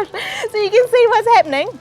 gosh. So you can see what's happening.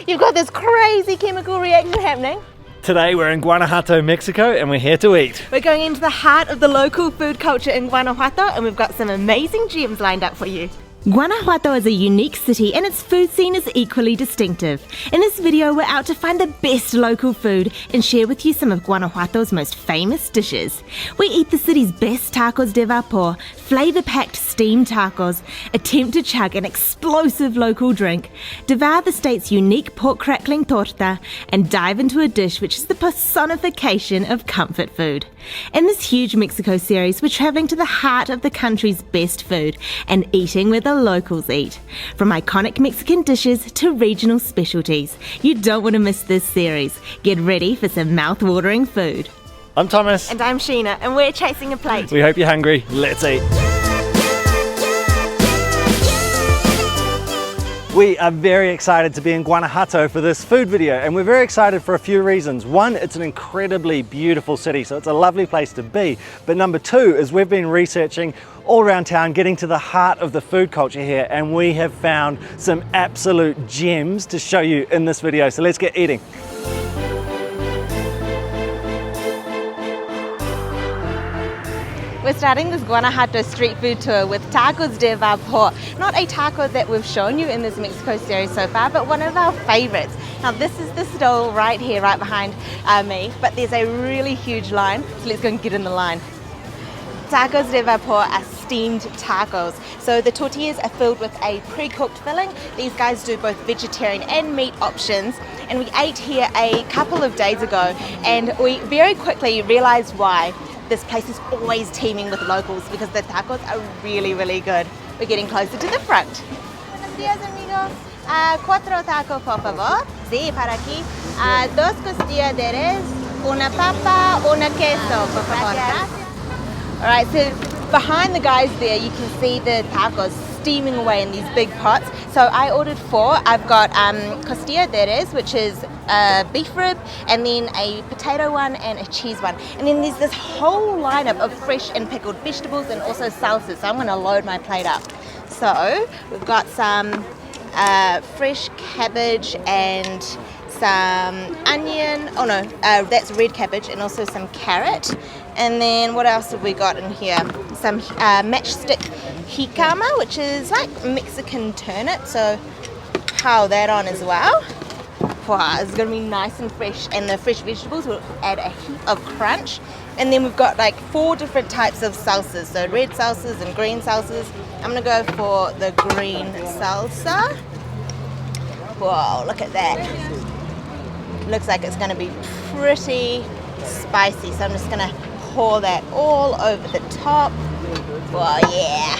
You've got this crazy chemical reaction happening. Today we're in Guanajuato, Mexico, and we're here to eat. We're going into the heart of the local food culture in Guanajuato, and we've got some amazing gems lined up for you. Guanajuato is a unique city and its food scene is equally distinctive. In this video we're out to find the best local food and share with you some of Guanajuato's most famous dishes. We eat the city's best tacos de vapor, flavour-packed steamed tacos, attempt to chug an explosive local drink, devour the state's unique pork crackling torta, and dive into a dish which is the personification of comfort food. In this huge Mexico series we're travelling to the heart of the country's best food and eating where the locals eat. From iconic Mexican dishes to regional specialties, you don't want to miss this series. Get ready for some mouth-watering food. I'm Thomas. And I'm Sheena, and we're chasing a plate. We hope you're hungry. Let's eat. We are very excited to be in Guanajuato for this food video, and we're very excited for a few reasons. One, it's an incredibly beautiful city, so it's a lovely place to be. But number two is we've been researching all around town, getting to the heart of the food culture here, and we have found some absolute gems to show you in this video. So let's get eating. We're starting this Guanajuato street food tour with tacos de vapor. Not a taco that we've shown you in this Mexico series so far, but one of our favorites. Now this is the stall right here, right behind me, but there's a really huge line, so let's go and get in the line. Tacos de vapor are steamed tacos. So the tortillas are filled with a pre-cooked filling. These guys do both vegetarian and meat options. And we ate here a couple of days ago, and we very quickly realized why. This place is always teeming with locals because the tacos are really, really good. We're getting closer to the front. Buenos días, amigos. Cuatro tacos, por favor. Sí, para aquí. Dos costillas de res, una papa, una queso, por favor. All right, so behind the guys there, you can see the tacos steaming away in these big pots. So I ordered 4. I've got costilla de res, which is beef rib, and then a potato one and a cheese one. And then there's this whole lineup of fresh and pickled vegetables and also salsas. So I'm going to load my plate up. So we've got some fresh cabbage and some onion. Oh no, that's red cabbage, and also some carrot. And then what else have we got in here? Some matchstick jicama, which is like Mexican turnip. So pile that on as well. Wow, it's gonna be nice and fresh, and the fresh vegetables will add a heap of crunch. And then we've got like 4 different types of salsas, so red salsas and green salsas. I'm gonna go for the green salsa. Wow, look at that. Looks like it's gonna be pretty spicy, so I'm just gonna pour that all over the top. Wow, yeah.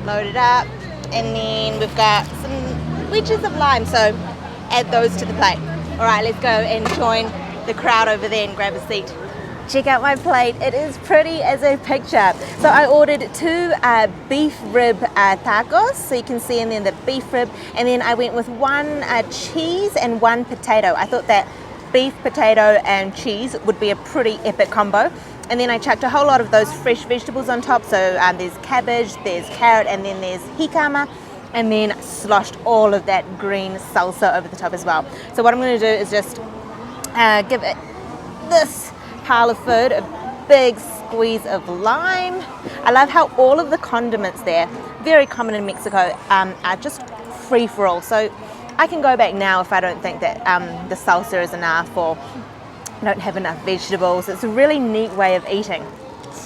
Load it up, and then we've got some wedges of lime, so add those to the plate. All right, let's go and join the crowd over there and grab a seat. Check out my plate. It is pretty as a picture. So I ordered 2 beef rib tacos, so you can see in there the beef rib, and then I went with 1 cheese and 1 potato. I thought that beef, potato and cheese would be a pretty epic combo. And then I chucked a whole lot of those fresh vegetables on top. So there's cabbage, there's carrot, and then there's jicama, and then sloshed all of that green salsa over the top as well. So what I'm going to do is just give it this pile of food a big squeeze of lime. I love how all of the condiments there, very common in Mexico, are just free for all. So I can go back now if I don't think that the salsa is enough, or I don't have enough vegetables. It's a really neat way of eating.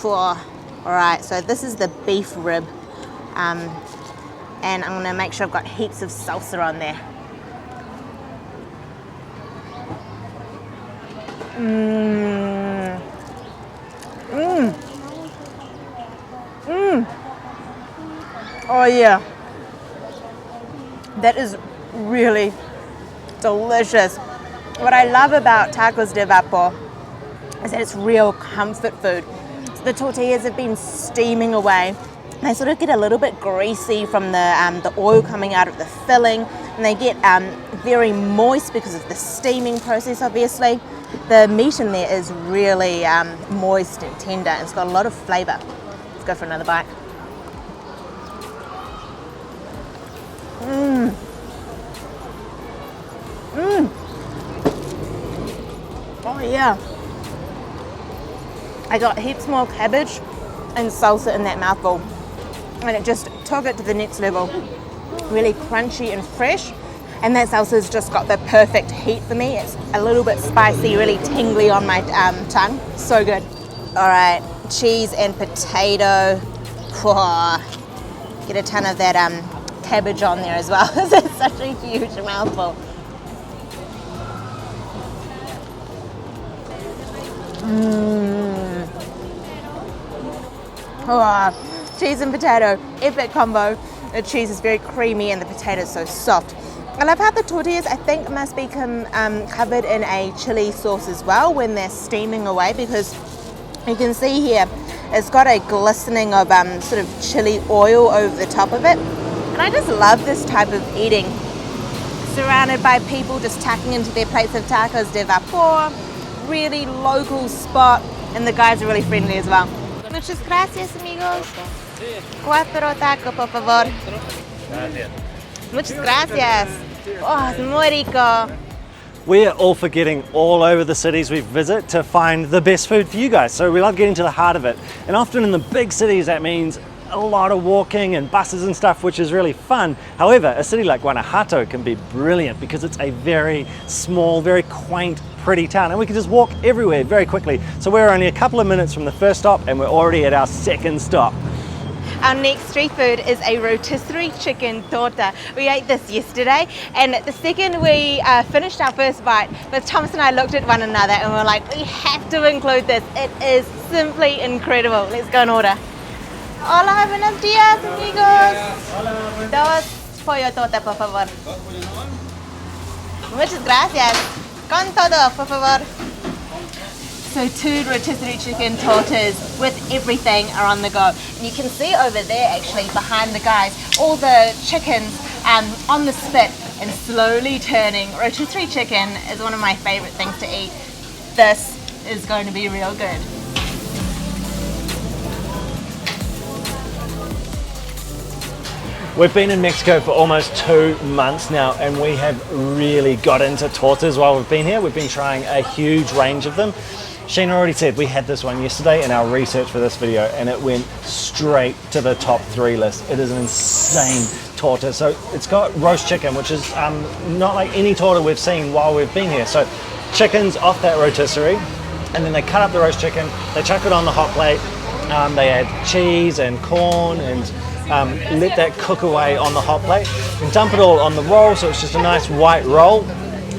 All right, so this is the beef rib. And I'm going to make sure I've got heaps of salsa on there. Oh yeah, that is really delicious. What I love about tacos de vapor is that it's real comfort food. So the tortillas have been steaming away. They sort of get a little bit greasy from the oil coming out of the filling, and they get very moist because of the steaming process, obviously. The meat in there is really moist and tender, and it's got a lot of flavour. Let's go for another bite. Yeah. I got heaps more cabbage and salsa in that mouthful, and it just took it to the next level. Really crunchy and fresh, and that salsa's just got the perfect heat for me. It's a little bit spicy, really tingly on my tongue. So good. All right, cheese and potato. Whoa. Get a ton of that cabbage on there as well. This is such a huge mouthful. Oh, cheese and potato, epic combo. The cheese is very creamy and the potato is so soft. I love how the tortillas, I think, must be covered in a chili sauce as well when they're steaming away, because you can see here it's got a glistening of sort of chili oil over the top of it. And I just love this type of eating. Surrounded by people just tucking into their plates of tacos de vapor. Really local spot, and the guys are really friendly as well. Muchas gracias, amigos. 4 tacos, por favor. Muchas gracias. Oh, es muy rico. We're all for getting all over the cities we visit to find the best food for you guys. So we love getting to the heart of it. And often in the big cities, that means a lot of walking and buses and stuff, which is really fun. However, a city like Guanajuato can be brilliant because it's a very small, very quaint, pretty town, and we can just walk everywhere very quickly. So we're only a couple of minutes from the first stop, and we're already at our second stop. Our next street food is a rotisserie chicken torta. We ate this yesterday, and the second we finished our first bite, both Thomas and I looked at one another and we were like, we have to include this. It is simply incredible. Let's go and order. Hola, buenos días, amigos. Hola. Dos pollo torta, por favor. Muchas gracias. Con todo, por favor. So 2 rotisserie chicken tortas with everything are on the go. And you can see over there, actually, behind the guys, all the chickens on the spit and slowly turning. Rotisserie chicken is one of my favorite things to eat. This is going to be real good. We've been in Mexico for almost 2 months now, and we have really got into tortas while we've been here. We've been trying a huge range of them. Sheena already said we had this one yesterday in our research for this video, and it went straight to the top 3 list. It is an insane torta. So it's got roast chicken, which is not like any torta we've seen while we've been here. So chicken's off that rotisserie, and then they cut up the roast chicken, they chuck it on the hot plate, they add cheese and corn and let that cook away on the hot plate and dump it all on the roll, so it's just a nice white roll,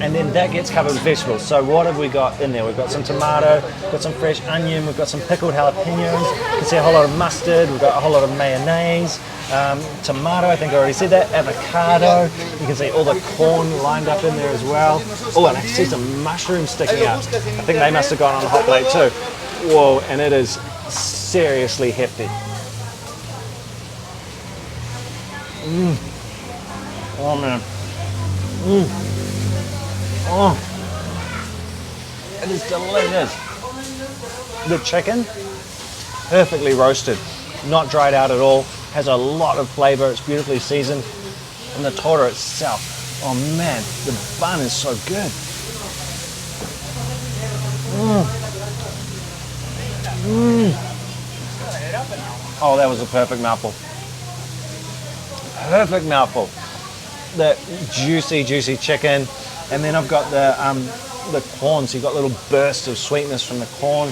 and then that gets covered with vegetables. So what have we got in there? We've got some tomato, we've got some fresh onion, we've got some pickled jalapenos, you can see a whole lot of mustard, we've got a whole lot of mayonnaise, tomato, I think I already said that, avocado, you can see all the corn lined up in there as well. Oh, and I can see some mushrooms sticking out. I think they must have gone on the hot plate too. Whoa, and it is seriously hefty. Oh man. Oh. It is delicious. The chicken, perfectly roasted, not dried out at all, has a lot of flavor, it's beautifully seasoned. And the torta itself, oh man, the bun is so good. Oh, that was a perfect mouthful. Perfect mouthful. The juicy chicken, and then I've got the corn, so you've got little bursts of sweetness from the corn.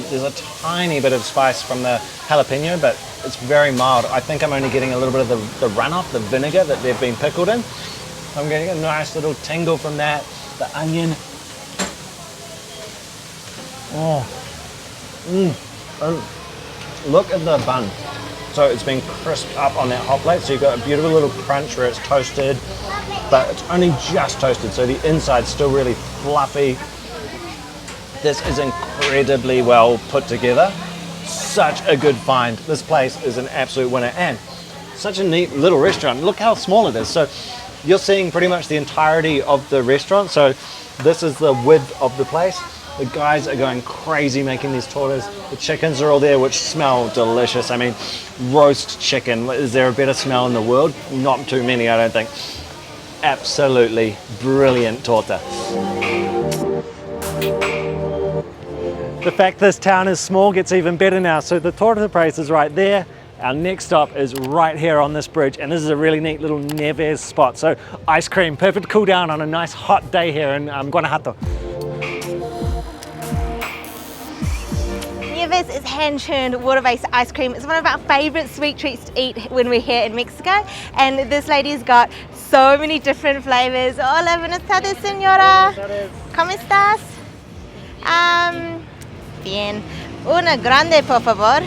There's a tiny bit of spice from the jalapeno, but it's very mild. I think I'm only getting a little bit of the runoff, the vinegar that they've been pickled in. I'm getting a nice little tingle from that. The onion. Look at the bun. So it's been crisped up on that hot plate, so you've got a beautiful little crunch where it's toasted, but it's only just toasted, so the inside's still really fluffy. This is incredibly well put together. Such a good find. This place is an absolute winner, and such a neat little restaurant. Look how small it is. So you're seeing pretty much the entirety of the restaurant. So this is the width of the place. The guys are going crazy making these tortas. The chickens are all there, which smell delicious. I mean, roast chicken. Is there a better smell in the world? Not too many, I don't think. Absolutely brilliant torta. The fact this town is small gets even better now. So the Torta place is right there. Our next stop is right here on this bridge, and this is a really neat little Neves spot. So ice cream, perfect cool down on a nice hot day here in Guanajuato. Neves is hand-churned water-based ice cream. It's one of our favorite sweet treats to eat when we're here in Mexico. And this lady's got so many different flavors. Hola, buenas tardes, señora. ¿Cómo estás? Bien. Una grande, por favor.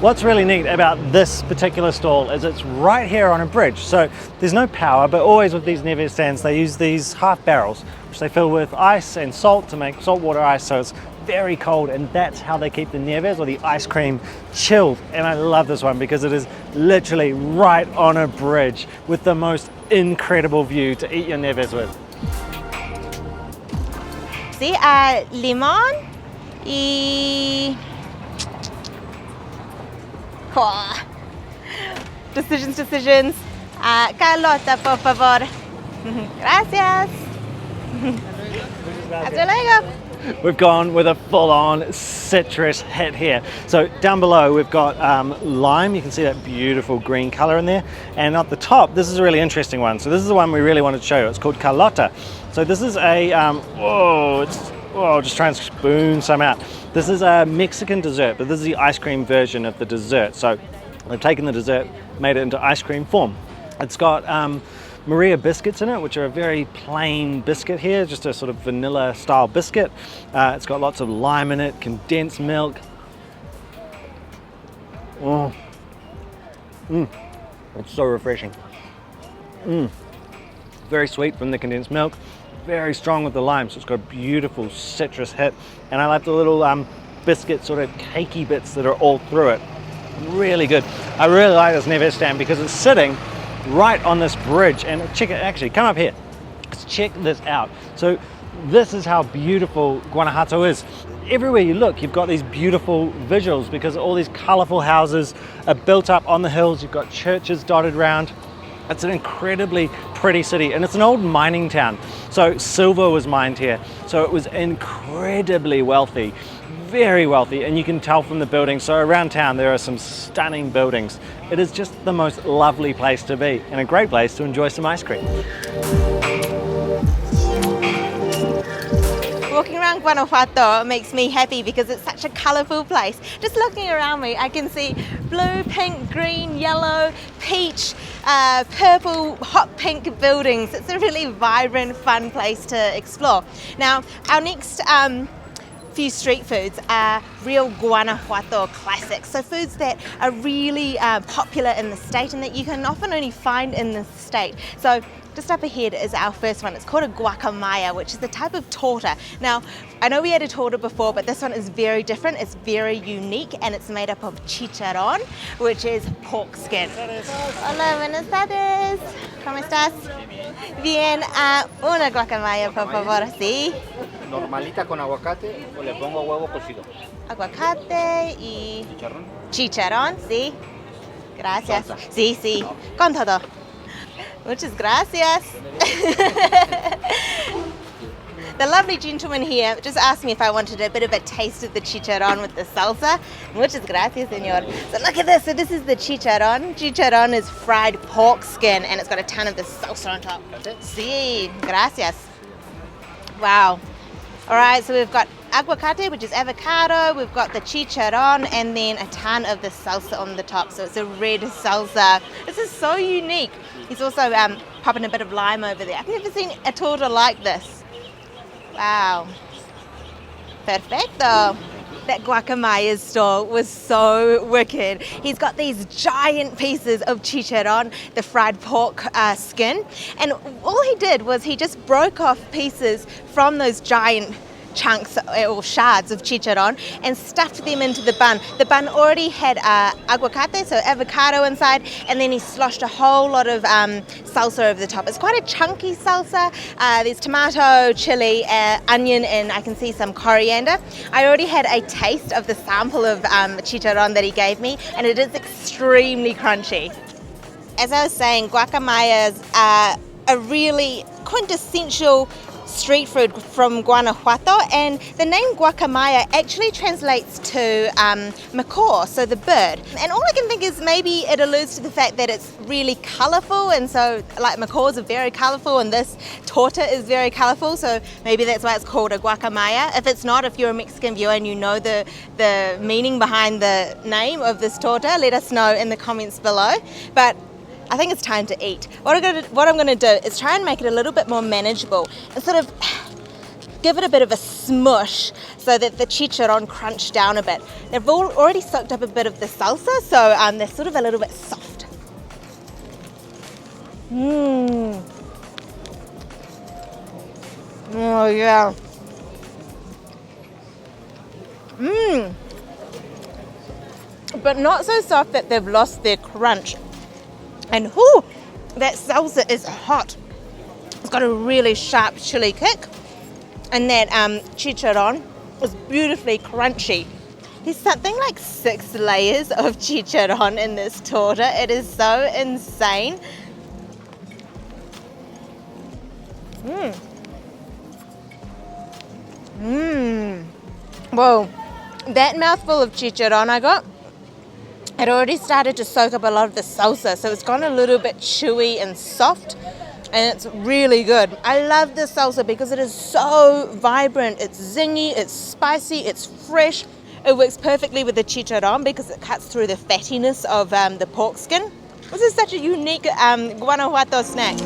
What's really neat about this particular stall is it's right here on a bridge. So there's no power, but always with these Neves stands, they use these half barrels, which they fill with ice and salt to make saltwater ice. So it's very cold, and that's how they keep the Neves or the ice cream chilled. And I love this one because it is literally right on a bridge with the most incredible view to eat your Neves with. Sí, limón y... Oh. Decisions. Carlota, por favor. Gracias. Hasta luego. We've gone with a full-on citrus hit here. So down below we've got lime. You can see that beautiful green color in there. And at the top, this is a really interesting one. So this is the one we really wanted to show you. It's called Carlota. So this is a, just try and spoon some out. This is a Mexican dessert, but this is the ice cream version of the dessert. So they've taken the dessert, made it into ice cream form. It's got Maria biscuits in it, which are a very plain biscuit here, just a sort of vanilla style biscuit. It's got lots of lime in it, condensed milk. It's so refreshing. Very sweet from the condensed milk, very strong with the lime, so it's got a beautiful citrus hit. And I like the little biscuit sort of cakey bits that are all through it. Really good. I really like this Neves stand because it's sitting right on this bridge. And check it, actually come up here, let's check this out. So this is how beautiful Guanajuato is. Everywhere you look, you've got these beautiful visuals because all these colorful houses are built up on the hills. You've got churches dotted around. It's an incredibly pretty city, and it's an old mining town. So silver was mined here. So it was incredibly wealthy, very wealthy, and you can tell from the buildings. So around town there are some stunning buildings. It is just the most lovely place to be, and a great place to enjoy some ice cream. Walking around Guanajuato makes me happy because it's such a colorful place. Just looking around me, I can see blue, pink, green, yellow, peach, purple, hot pink buildings. It's a really vibrant, fun place to explore. Now, our next few street foods are real Guanajuato classics. So foods that are really popular in the state and that you can often only find in the state. So just up ahead is our first one. It's called a guacamaya, which is a type of torta. Now, I know we had a torta before, but this one is very different. It's very unique, and it's made up of chicharrón, which is pork skin. Hola, buenas tardes. ¿Cómo estás? Bien, una guacamaya, por favor, ¿sí? Normalita con aguacate o le pongo huevo cocido. Aguacate y Chicharrón. chicharrón, sí. Gracias. Salsa. Sí, sí, con todo. Muchas gracias. The lovely gentleman here just asked me if I wanted a bit of a taste of the chicharrón with the salsa. Muchas gracias, señor. So look at this. So this is the chicharrón. Chicharrón is fried pork skin, and it's got a ton of the salsa on top. Sí, gracias. Wow. All right, so we've got aguacate, which is avocado. We've got the chicharrón, and then a ton of the salsa on the top. So it's a red salsa. This is so unique. He's also popping a bit of lime over there. I've never seen a torta like this. Wow. Perfecto. That guacamaya stall was so wicked. He's got these giant pieces of chicharrón, the fried pork skin. And all he did was he just broke off pieces from those giant chunks or shards of chicharrón and stuffed them into the bun. The bun already had aguacate, so avocado inside, and then he sloshed a whole lot of salsa over the top. It's quite a chunky salsa. There's tomato, chili, onion, and I can see some coriander. I already had a taste of the sample of chicharrón that he gave me, and it is extremely crunchy. As I was saying, guacamayas are a really quintessential street food from Guanajuato, and the name guacamaya actually translates to macaw, so the bird. And all I can think is maybe it alludes to the fact that it's really colourful, and so like macaws are very colourful and this torta is very colourful, so maybe that's why it's called a guacamaya. If it's not, if you're a Mexican viewer and you know the meaning behind the name of this torta, let us know in the comments below. But I think it's time to eat. What I'm going to do is try and make it a little bit more manageable and sort of give it a bit of a smush so that the chicharron crunch down a bit. They've already soaked up a bit of the salsa, so they're sort of a little bit soft. Oh yeah. But not so soft that they've lost their crunch. And whoo, that salsa is hot. It's got a really sharp chili kick. And that chicharron is beautifully crunchy. There's something like 6 layers of chicharron in this torta. It is so insane. Whoa, that mouthful of chicharron I got, it already started to soak up a lot of the salsa, so it's gone a little bit chewy and soft, and it's really good. I love this salsa because it is so vibrant. It's zingy, it's spicy, it's fresh. It works perfectly with the chicharron because it cuts through the fattiness of the pork skin. This is such a unique Guanajuato snack.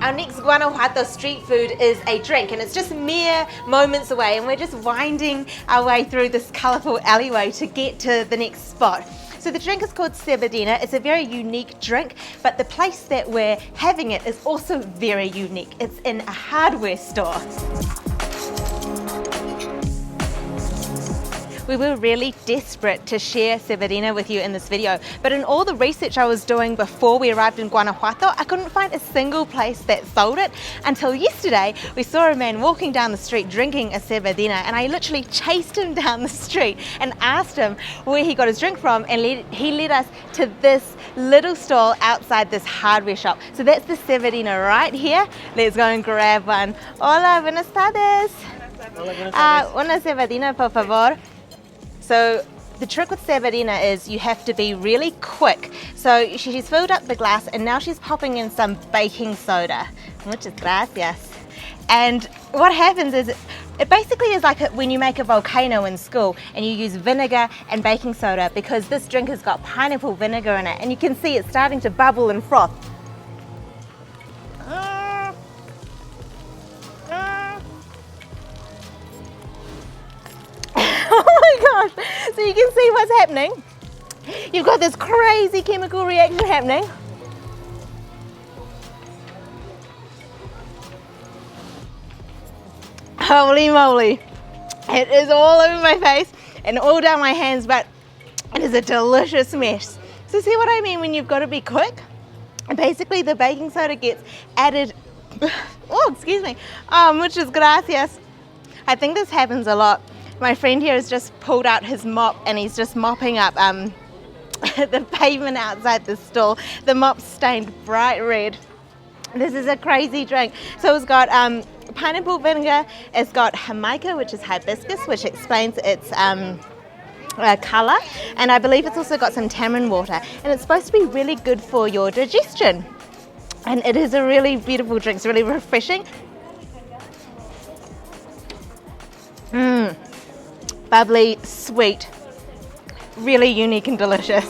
Our next Guanajuato street food is a drink, and it's just mere moments away, and we're just winding our way through this colourful alleyway to get to the next spot. So the drink is called Cevadina. It's a very unique drink, but the place that we're having it is also very unique. It's in a hardware store. We were really desperate to share cebadina with you in this video, but in all the research I was doing before we arrived in Guanajuato, I couldn't find a single place that sold it until yesterday. We saw a man walking down the street drinking a cebadina, and I literally chased him down the street and asked him where he got his drink from, and he led us to this little stall outside this hardware shop. So that's the cebadina right here. Let's go and grab one. Hola, buenas tardes. Una cebadina, por favor. So the trick with cebadina is you have to be really quick. So she's filled up the glass and now she's popping in some baking soda. Muchas gracias. And what happens is it basically is like when you make a volcano in school and you use vinegar and baking soda, because this drink has got pineapple vinegar in it, and you can see it's starting to bubble and froth. Oh my gosh, so you can see what's happening. You've got this crazy chemical reaction happening. Holy moly, it is all over my face and all down my hands, but it is a delicious mess. So see what I mean when you've got to be quick? And basically the baking soda gets added, oh excuse me, muchas gracias. I think this happens a lot. My friend here has just pulled out his mop and he's just mopping up the pavement outside the stall. The mop's stained bright red. This is a crazy drink. So it's got pineapple vinegar, it's got jamaica, which is hibiscus, which explains its colour, and I believe it's also got some tamarind water, and it's supposed to be really good for your digestion. And it is a really beautiful drink. It's really refreshing. Bubbly, sweet, really unique and delicious.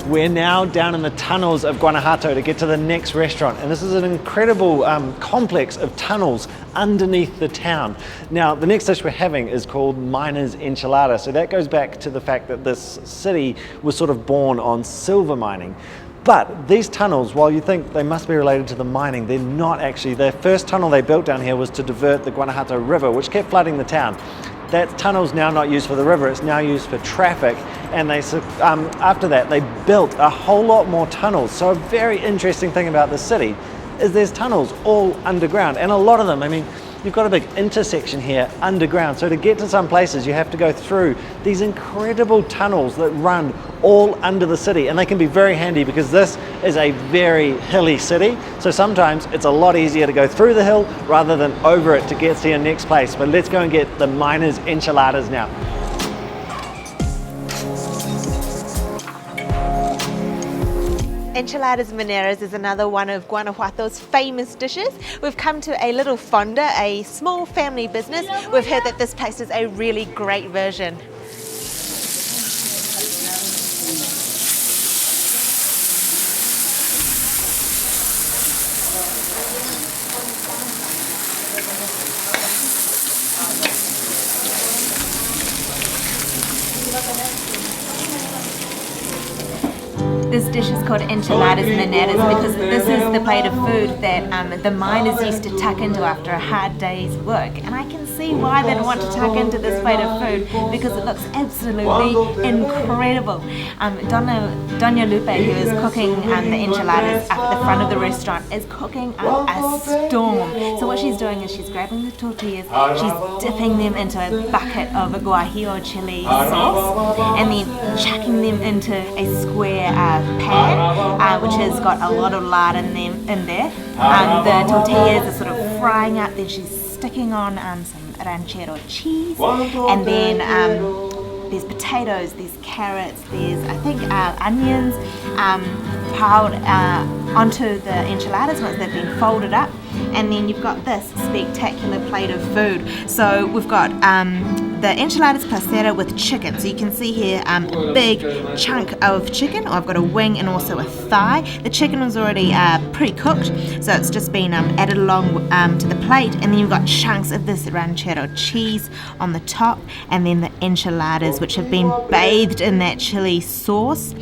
We're now down in the tunnels of Guanajuato to get to the next restaurant, and this is an incredible complex of tunnels underneath the town. Now, the next dish we're having is called Miners' Enchilada, so that goes back to the fact that this city was sort of born on silver mining. But these tunnels, while you think they must be related to the mining, they're not actually. The first tunnel they built down here was to divert the Guanajuato River, which kept flooding the town. That tunnel's now not used for the river, it's now used for traffic, and they after that they built a whole lot more tunnels. So a very interesting thing about this city is there's tunnels all underground, and a lot of them, I mean, you've got a big intersection here underground. So to get to some places, you have to go through these incredible tunnels that run all under the city, and they can be very handy because this is a very hilly city. So sometimes it's a lot easier to go through the hill rather than over it to get to your next place. But let's go and get the miners' enchiladas now. Enchiladas Mineras is another one of Guanajuato's famous dishes. We've come to a little fonda, a small family business. We've heard that this place is a really great version. This dish is called Enchiladas Mineras because this is the plate of food that the miners used to tuck into after a hard day's work. And I can see why they'd want to tuck into this plate of food because it looks absolutely incredible. Doña Lupe, who is cooking the enchiladas up at the front of the restaurant, is cooking up a storm. So what she's doing is she's grabbing the tortillas, she's dipping them into a bucket of guajillo chili sauce, and then chucking them into a square pan, which has got a lot of lard in there. The tortillas are sort of frying up, then she's sticking on some ranchero cheese, and then there's potatoes, there's carrots, there's I think onions piled onto the enchiladas once they've been folded up, and then you've got this spectacular plate of food. So we've got the enchiladas placera with chicken. So you can see here a big chunk of chicken. I've got a wing and also a thigh. The chicken was already pre-cooked, so it's just been added along to the plate, and then you've got chunks of this ranchero cheese on the top, and then the enchiladas, which have been bathed in that chili sauce,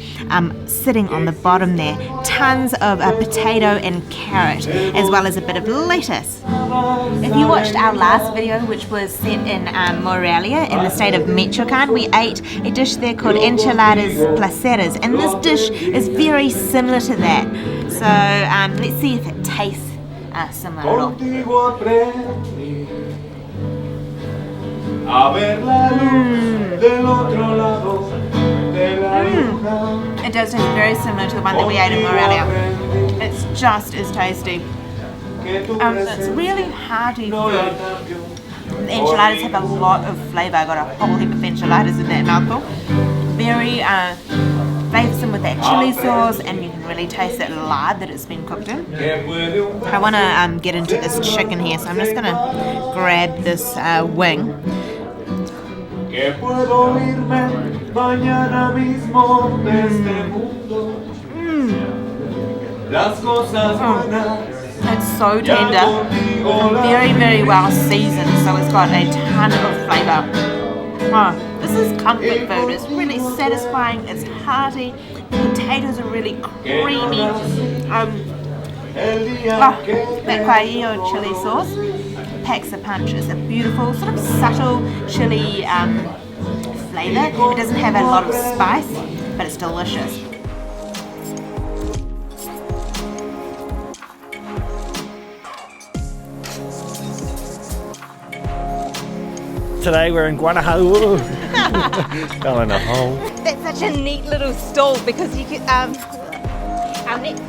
sitting on the bottom there. Tons of potato and carrot, as well as a bit of lettuce. If you watched our last video, which was set in Morelia in the state of Michoacan, we ate a dish there called Enchiladas Placeras, and this dish is very similar to that. So let's see if it tastes similar at all. It does taste very similar to the one that we ate in Morelia. It's just as tasty. It's really hearty food. The enchiladas have a lot of flavour. I got a whole heap of enchiladas in that mouthful. Very flavoursome with that chili sauce, and you can really taste that lard that it's been cooked in. I want to get into this chicken here, so I'm just going to grab this wing. It's so tender, very, very well seasoned, so it's got a ton of flavour. This is comfort food. It's really satisfying, it's hearty, the potatoes are really creamy. That guajillo chili sauce packs a punch. It's a beautiful, sort of subtle chili flavour. It doesn't have a lot of spice, but it's delicious. Today we're in Guanajuato. Fell in a hole. That's such a neat little stall because you could, our next